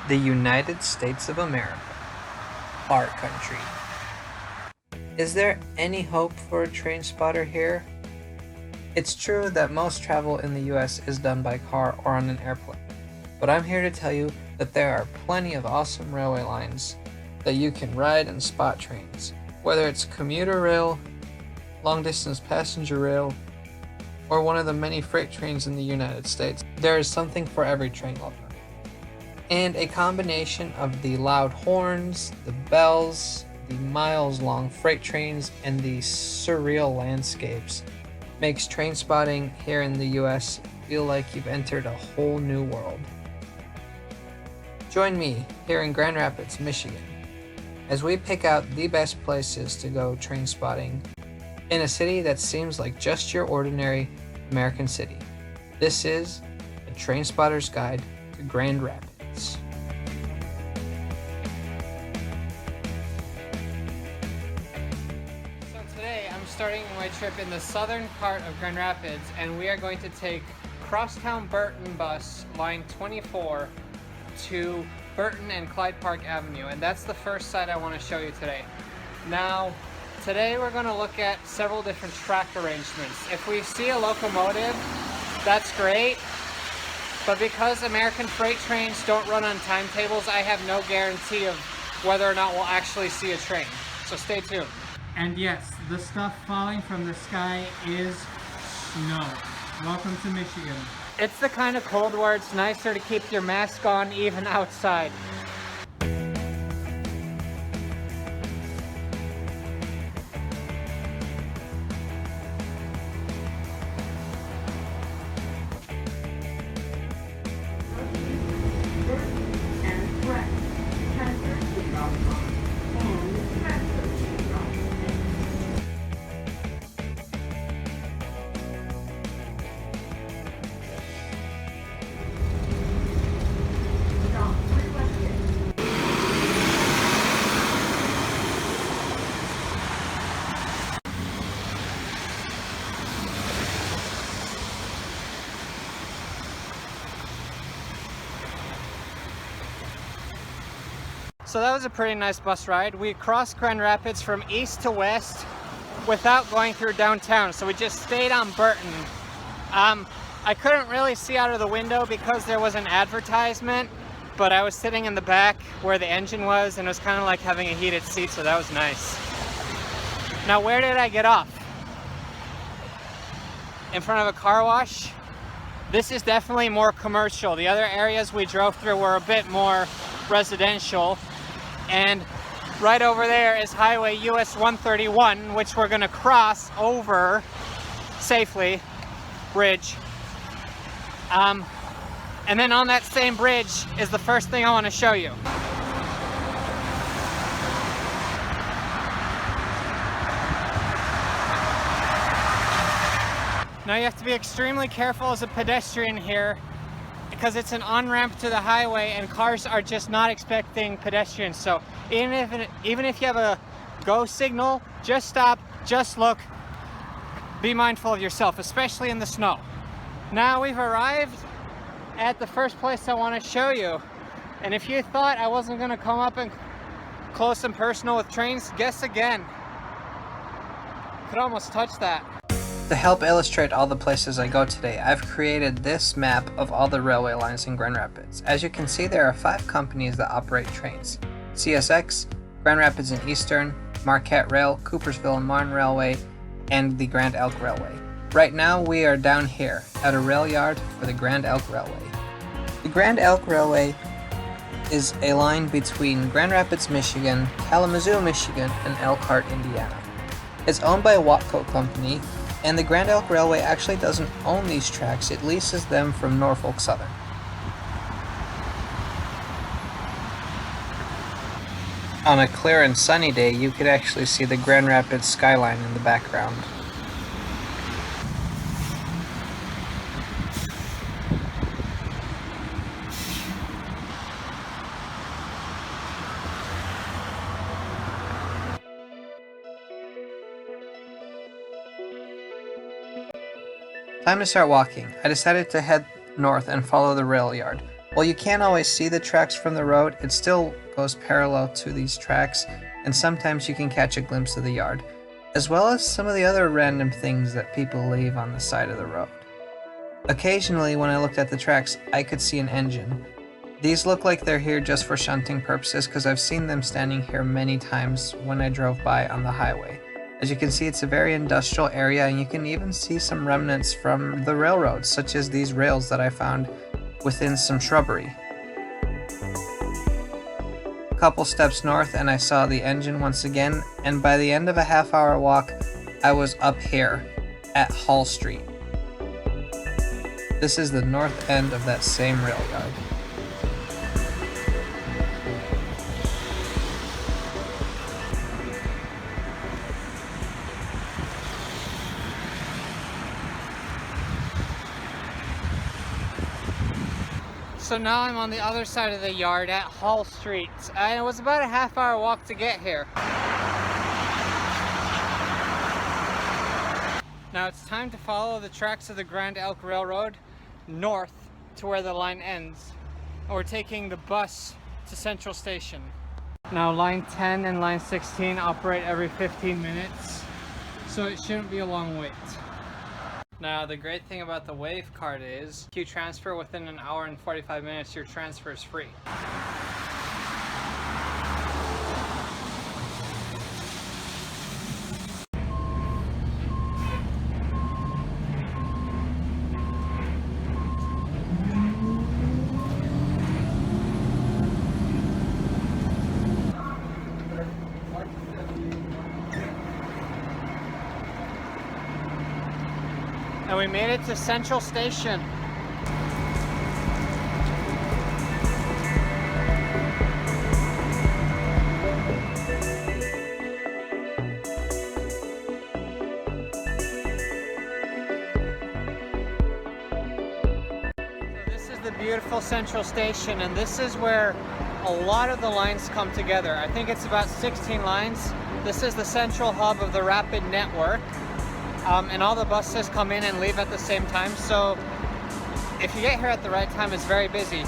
the United States of America, our country. Is there any hope for a train spotter here? It's true that most travel in the US is done by car or on an airplane, but I'm here to tell you that there are plenty of awesome railway lines that you can ride and spot trains, whether it's commuter rail, long-distance passenger rail, or one of the many freight trains in the United States. There is something for every train lover. And a combination of the loud horns, the bells, the miles-long freight trains, and the surreal landscapes makes train spotting here in the US feel like you've entered a whole new world. Join me here in Grand Rapids, Michigan, as we pick out the best places to go train spotting in a city that seems like just your ordinary American city. This is a Train Spotter's Guide to Grand Rapids. So today I'm starting my trip in the southern part of Grand Rapids, and we are going to take Crosstown Burton bus line 24 to Burton and Clyde Park Avenue, and that's the first site I want to show you today. Now, today we're going to look at several different track arrangements. If we see a locomotive, that's great, but because American freight trains don't run on timetables, I have no guarantee of whether or not we'll actually see a train. So stay tuned. And yes, the stuff falling from the sky is snow. Welcome to Michigan. It's the kind of cold where it's nicer to keep your mask on even outside. So that was a pretty nice bus ride. We crossed Grand Rapids from east to west without going through downtown, so we just stayed on Burton. I couldn't really see out of the window because there was an advertisement, but I was sitting in the back where the engine was, and it was kind of like having a heated seat, so that was nice. Now, where did I get off? In front of a car wash? This is definitely more commercial. The other areas we drove through were a bit more residential. And right over there is Highway US 131, which we're going to cross over safely, bridge. And then on that same bridge is the first thing I want to show you. Now you have to be extremely careful as a pedestrian here, because it's an on-ramp to the highway and cars are just not expecting pedestrians. So even if you have a go signal, just stop, just look, be mindful of yourself, especially in the snow. Now we've arrived at the first place I want to show you. And if you thought I wasn't going to come up and close and personal with trains, guess again. Could almost touch that. To help illustrate all the places I go today, I've created this map of all the railway lines in Grand Rapids. As you can see, there are 5 companies that operate trains: CSX, Grand Rapids and Eastern, Marquette Rail, Coopersville and Marne Railway, and the Grand Elk Railway. Right now we are down here at a rail yard for the Grand Elk Railway. The Grand Elk Railway is a line between Grand Rapids, Michigan, Kalamazoo, Michigan, and Elkhart, Indiana. It's owned by a Watco company, and the Grand Elk Railway actually doesn't own these tracks, it leases them from Norfolk Southern. On a clear and sunny day, you could actually see the Grand Rapids skyline in the background. Time to start walking. I decided to head north and follow the rail yard. While you can't always see the tracks from the road, it still goes parallel to these tracks, and sometimes you can catch a glimpse of the yard, as well as some of the other random things that people leave on the side of the road. Occasionally, when I looked at the tracks, I could see an engine. These look like they're here just for shunting purposes because I've seen them standing here many times when I drove by on the highway. As you can see, it's a very industrial area, and you can even see some remnants from the railroads, such as these rails that I found within some shrubbery. A couple steps north and I saw the engine once again, and by the end of a half-hour walk, I was up here at Hall Street. This is the north end of that same rail yard. So now I'm on the other side of the yard at Hall Street, and it was about a half-hour walk to get here. Now it's time to follow the tracks of the Grand Elk Railroad north to where the line ends. And we're taking the bus to Central Station. Now line 10 and line 16 operate every 15 minutes, so it shouldn't be a long wait. Now the great thing about the Wave card is if you transfer within an hour and 45 minutes, your transfer is free. And we made it to Central Station. So this is the beautiful Central Station, and this is where a lot of the lines come together. I think it's about 16 lines. This is the central hub of the rapid network. And all the buses come in and leave at the same time, so if you get here at the right time, it's very busy.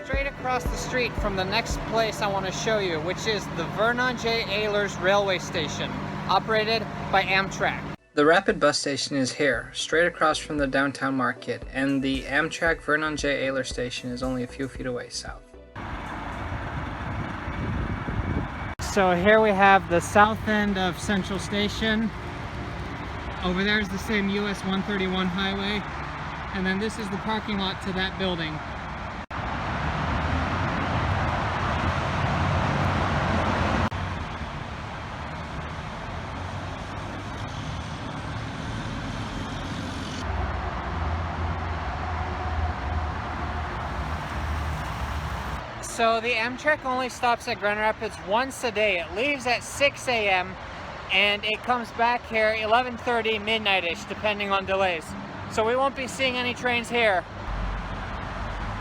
Straight across the street from the next place I want to show you, which is the Vernon J. Ehlers railway station, operated by Amtrak. The rapid bus station is here, straight across from the downtown market, and the Amtrak Vernon J. Ehlers station is only a few feet away south. So here we have the south end of Central Station. Over there is the same US 131 highway, and then this is the parking lot to that building. So the Amtrak only stops at Grand Rapids once a day. It leaves at 6 a.m. and it comes back here 11:30, midnight-ish, depending on delays. So we won't be seeing any trains here.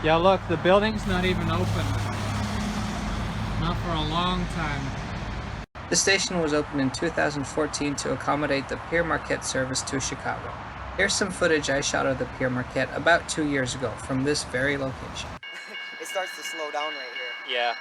Yeah, look, the building's not even open. Not for a long time. The station was opened in 2014 to accommodate the Pier Marquette service to Chicago. Here's some footage I shot of the Pier Marquette about 2 years ago from this very location. It starts to slow down right here. Yeah.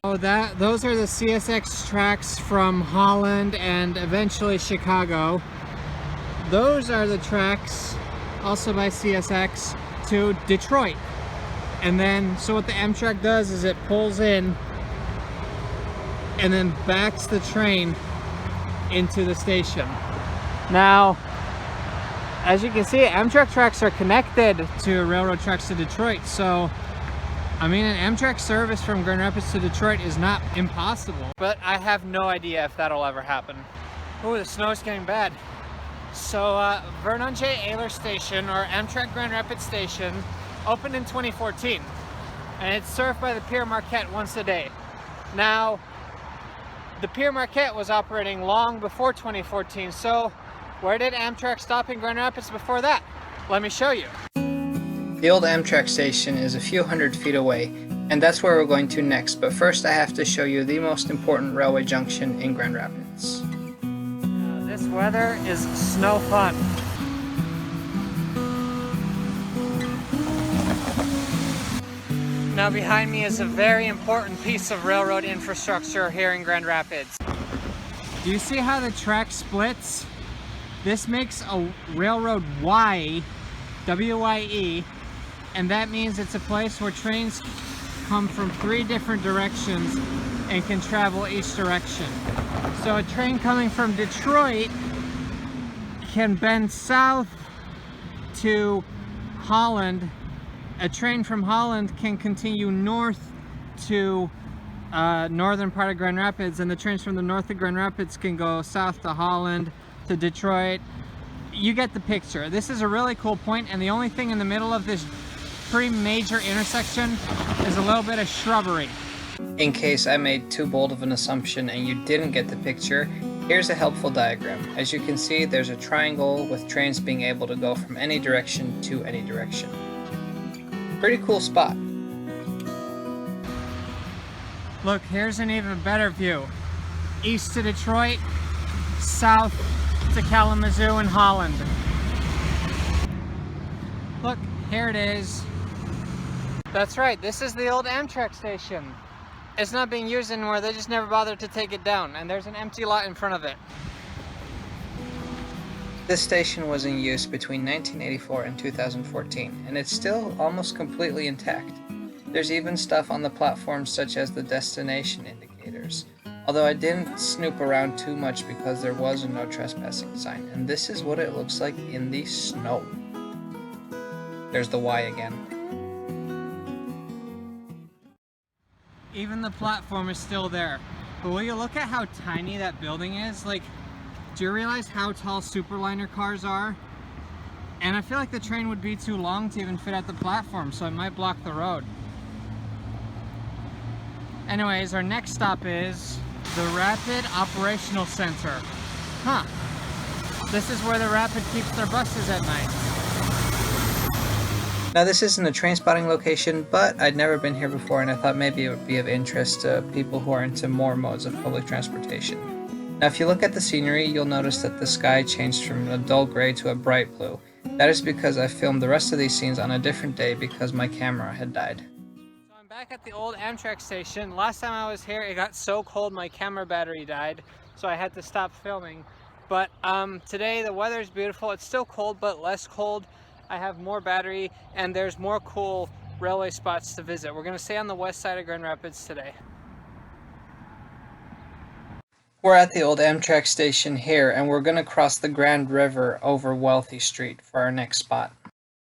Oh, those are the CSX tracks from Holland and eventually Chicago. Those are the tracks, also by CSX, to Detroit. And then, so what the Amtrak does is it pulls in and then backs the train into the station. Now, as you can see, Amtrak tracks are connected to railroad tracks to Detroit, so I mean, an Amtrak service from Grand Rapids to Detroit is not impossible. But I have no idea if that'll ever happen. Oh, the snow is getting bad. So Vernon Ehlers Station, or Amtrak Grand Rapids Station, opened in 2014. And it's served by the Pier Marquette once a day. Now, the Pier Marquette was operating long before 2014, so where did Amtrak stop in Grand Rapids before that? Let me show you. The old Amtrak station is a few hundred feet away, and that's where we're going to next, but first I have to show you the most important railway junction in Grand Rapids. This weather is snow fun. Now behind me is a very important piece of railroad infrastructure here in Grand Rapids. Do you see how the track splits? This makes a railroad Y, W-Y-E, and that means it's a place where trains come from 3 different directions and can travel each direction. So a train coming from Detroit can bend south to Holland. A train from Holland can continue north to northern part of Grand Rapids, and the trains from the north of Grand Rapids can go south to Holland, to Detroit. You get the picture. This is a really cool point, and the only thing in the middle of this pretty major intersection is a little bit of shrubbery. In case I made too bold of an assumption and you didn't get the picture, here's a helpful diagram. As you can see, there's a triangle with trains being able to go from any direction to any direction. Pretty cool spot. Look, here's an even better view. East to Detroit, south to Kalamazoo and Holland. Look, here it is. That's right, this is the old Amtrak station. It's not being used anymore, they just never bothered to take it down, and there's an empty lot in front of it. This station was in use between 1984 and 2014, and it's still almost completely intact. There's even stuff on the platforms such as the destination indicators, although I didn't snoop around too much because there was a no trespassing sign, and this is what it looks like in the snow. There's the Y again. Even the platform is still there. But will you look at how tiny that building is? Like, do you realize how tall Superliner cars are? And I feel like the train would be too long to even fit at the platform, so it might block the road. Anyways, our next stop is the Rapid Operational Center. Huh. This is where the Rapid keeps their buses at night. Now this isn't a train spotting location, but I'd never been here before and I thought maybe it would be of interest to people who are into more modes of public transportation. Now if you look at the scenery, you'll notice that the sky changed from a dull gray to a bright blue. That is because I filmed the rest of these scenes on a different day because my camera had died. So I'm back at the old Amtrak station. Last time I was here, it got so cold my camera battery died, so I had to stop filming. But today the weather is beautiful. It's still cold, but less cold. I have more battery, and there's more cool railway spots to visit. We're going to stay on the west side of Grand Rapids today. We're at the old Amtrak station here, and we're going to cross the Grand River over Wealthy Street for our next spot.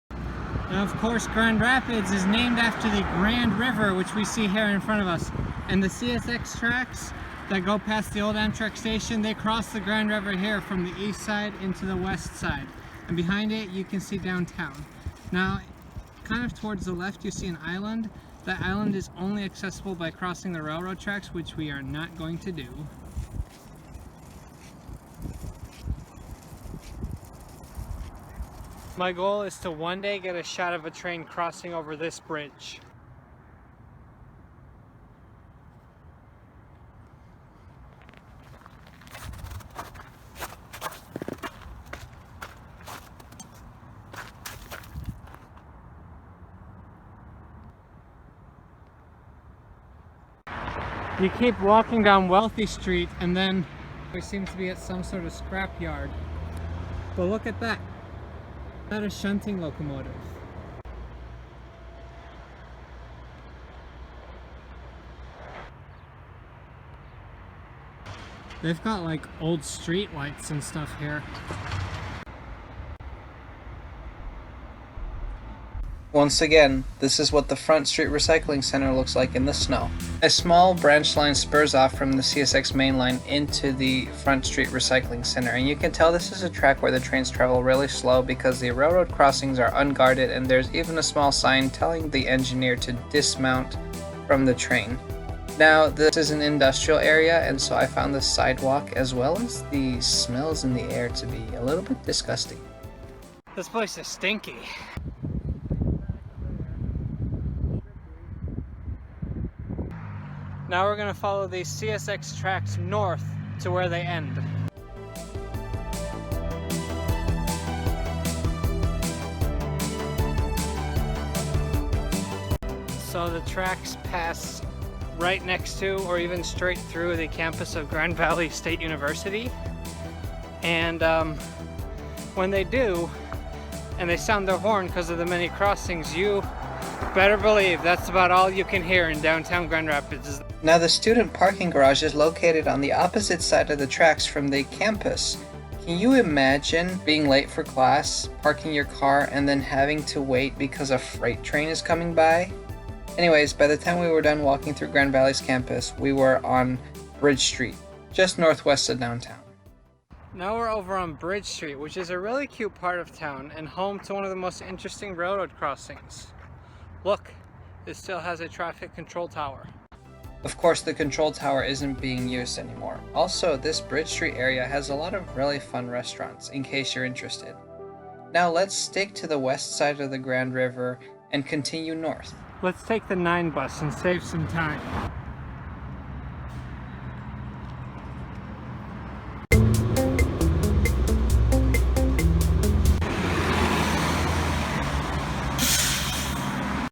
Now, of course, Grand Rapids is named after the Grand River, which we see here in front of us. And the CSX tracks that go past the old Amtrak station, they cross the Grand River here from the east side into the west side. And behind it, you can see downtown. Now, kind of towards the left, you see an island. That island is only accessible by crossing the railroad tracks, which we are not going to do. My goal is to one day get a shot of a train crossing over this bridge. You keep walking down Wealthy Street and then we seem to be at some sort of scrap yard. But look at that. Is that a shunting locomotive? They've got like old street lights and stuff here. Once again, this is what the Front Street Recycling Center looks like in the snow. A small branch line spurs off from the CSX main line into the Front Street Recycling Center, and you can tell this is a track where the trains travel really slow because the railroad crossings are unguarded and there's even a small sign telling the engineer to dismount from the train. Now, this is an industrial area, and so I found the sidewalk as well as the smells in the air to be a little bit disgusting. This place is stinky. Now we're going to follow these CSX tracks north to where they end. So the tracks pass right next to or even straight through the campus of Grand Valley State University. And when they do, and they sound their horn because of the many crossings, you better believe that's about all you can hear in downtown Grand Rapids. Now, the student parking garage is located on the opposite side of the tracks from the campus. Can you imagine being late for class, parking your car, and then having to wait because a freight train is coming by? Anyways, by the time we were done walking through Grand Valley's campus, we were on Bridge Street, just northwest of downtown. Now we're over on Bridge Street, which is a really cute part of town and home to one of the most interesting railroad crossings. Look, it still has a traffic control tower. Of course, the control tower isn't being used anymore. Also, this Bridge Street area has a lot of really fun restaurants, in case you're interested. Now let's stick to the west side of the Grand River and continue north. Let's take the 9 bus and save some time.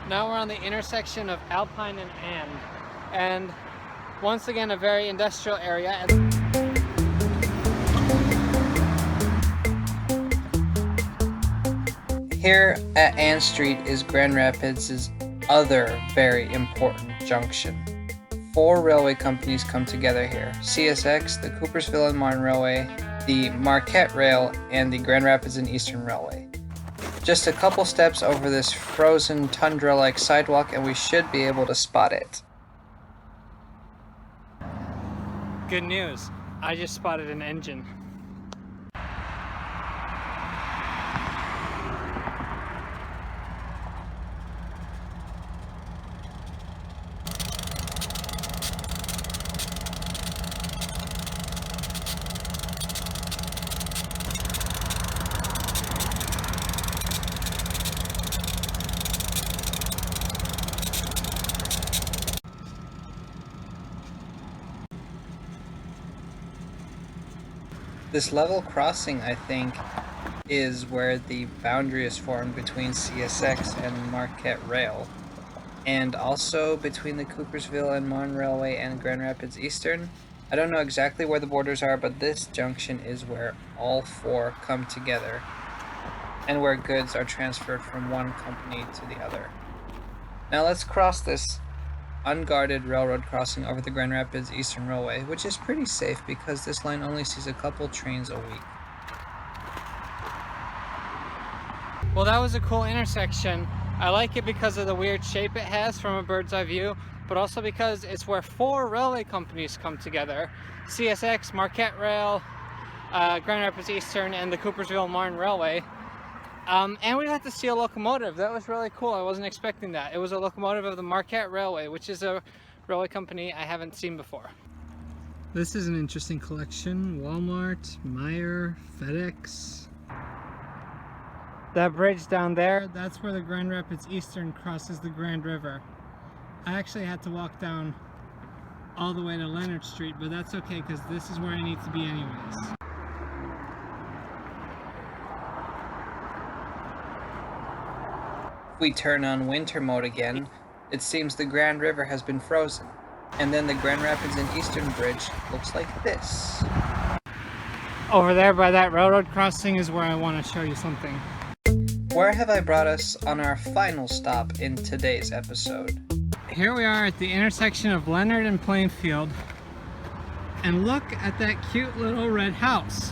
Now we're on the intersection of Alpine and Ann, and once again a very industrial area. Here at Ann Street is Grand Rapids' other very important junction. 4 railway companies come together here: CSX, the Coopersville and Marne Railway, the Marquette Rail, and the Grand Rapids and Eastern Railway. Just a couple steps over this frozen tundra-like sidewalk and we should be able to spot it. Good news, I just spotted an engine. This level crossing, I think, is where the boundary is formed between CSX and Marquette Rail, and also between the Coopersville and Marne Railway and Grand Rapids Eastern. I don't know exactly where the borders are, but this junction is where all 4 come together and where goods are transferred from one company to the other. Now let's cross this unguarded railroad crossing over the Grand Rapids Eastern Railway, which is pretty safe because this line only sees a couple trains a week. Well, that was a cool intersection. I like it because of the weird shape it has from a bird's eye view, but also because it's where 4 railway companies come together: CSX, Marquette Rail, Grand Rapids Eastern, and the Coopersville Marne Railway. And we got to see a locomotive. That was really cool. I wasn't expecting that. It was a locomotive of the Marquette Railway, which is a railway company I haven't seen before. This is an interesting collection. Walmart, Meijer, FedEx. That bridge down there, that's where the Grand Rapids Eastern crosses the Grand River. I actually had to walk down all the way to Leonard Street, but that's okay because this is where I need to be anyways. If we turn on winter mode again, it seems the Grand River has been frozen. And then the Grand Rapids and Eastern Bridge looks like this. Over there by that railroad crossing is where I want to show you something. Where have I brought us on our final stop in today's episode? Here we are at the intersection of Leonard and Plainfield. And look at that cute little red house.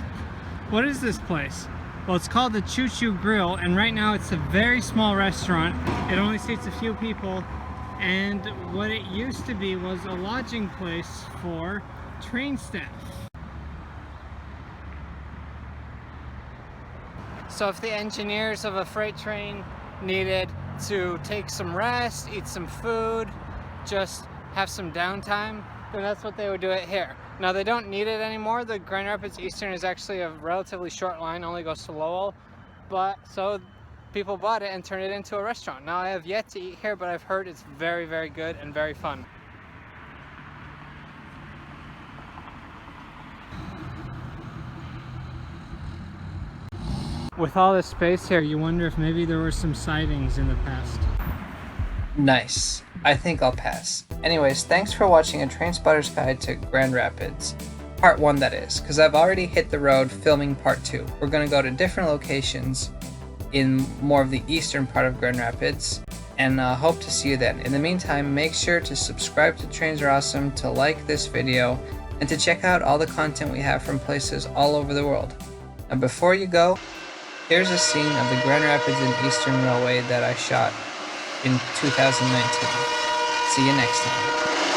What is this place? Well, it's called the Choo Grill, and right now it's a very small restaurant. It only seats a few people, and what it used to be was a lodging place for train staff. So if the engineers of a freight train needed to take some rest, eat some food, just have some downtime, then that's what they would do it here. Now they don't need it anymore. The Grand Rapids Eastern is actually a relatively short line, only goes to Lowell, but so people bought it and turned it into a restaurant. Now I have yet to eat here, but I've heard it's very, very good and very fun. With all this space here, you wonder if maybe there were some sidings in the past. Nice. I think I'll pass. Anyways, thanks for watching a Trainspotter's Guide to Grand Rapids. Part 1 that is, because I've already hit the road filming part 2. We're going to go to different locations in more of the eastern part of Grand Rapids, and hope to see you then. In the meantime, make sure to subscribe to Trains Are Awesome, to like this video, and to check out all the content we have from places all over the world. And before you go, here's a scene of the Grand Rapids and Eastern Railway that I shot in 2019. See you next time.